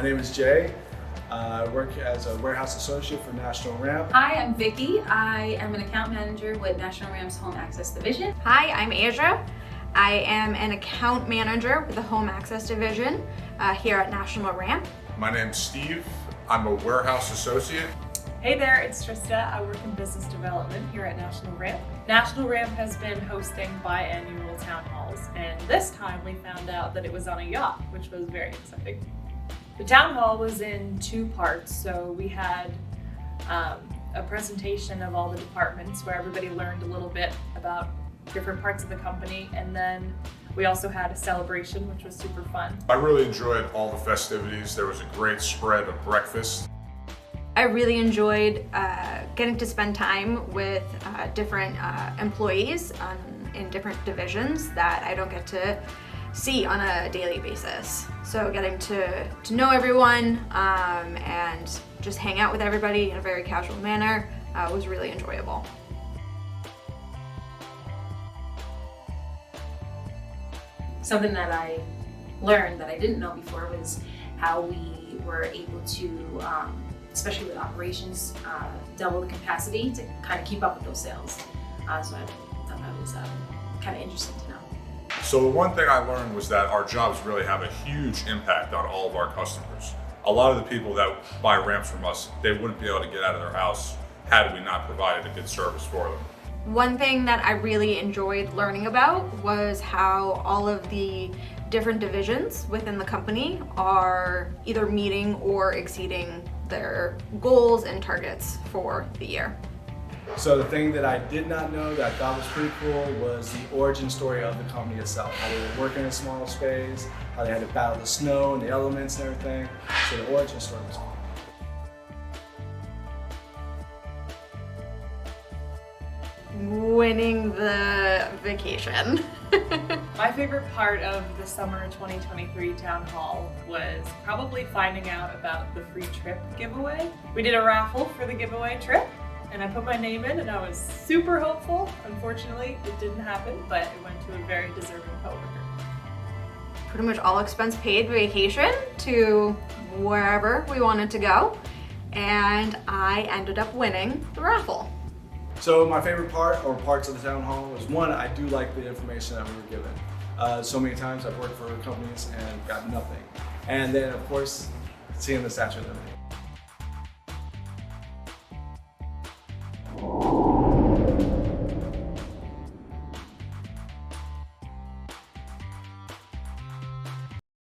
My name is Jay. I work as a warehouse associate for National Ramp. Hi, I'm Vicky. I am an account manager with National Ramp's Home Access Division. Hi, I'm Asia. I am an account manager with the Home Access Division here at National Ramp. My name's Steve. I'm a warehouse associate. Hey there, it's Trista. I work in business development here at National Ramp. National Ramp has been hosting biannual town halls, and this time we found out that it was on a yacht, which was very exciting. The town hall was in two parts, so we had a presentation of all the departments where everybody learned a little bit about different parts of the company, and then we also had a celebration, which was super fun. I really enjoyed all the festivities. There was a great spread of breakfast. I really enjoyed getting to spend time with different employees in different divisions that I don't get to see on a daily basis. So getting to know everyone and just hang out with everybody in a very casual manner was really enjoyable. Something that I learned that I didn't know before was how we were able to, especially with operations, double the capacity to kind of keep up with those sales. So I thought that was kind of interesting to know. So the one thing I learned was that our jobs really have a huge impact on all of our customers. A lot of the people that buy ramps from us, they wouldn't be able to get out of their house had we not provided a good service for them. One thing that I really enjoyed learning about was how all of the different divisions within the company are either meeting or exceeding their goals and targets for the year. So the thing that I did not know that I thought was pretty cool was the origin story of the company itself. How they were working in a small space, how they had to battle the snow and the elements and everything. So the origin story was cool. Winning the vacation. My favorite part of the summer 2023 town hall was probably finding out about the free trip giveaway. We did a raffle for the giveaway trip, and I put my name in, and I was super hopeful. Unfortunately, it didn't happen, but it went to a very deserving coworker. Pretty much all expense paid vacation to wherever we wanted to go, and I ended up winning the raffle. So my favorite part or parts of the town hall was, one, I do like the information that we were given. So many times I've worked for companies and got nothing. And then of course, seeing the Statue of Liberty.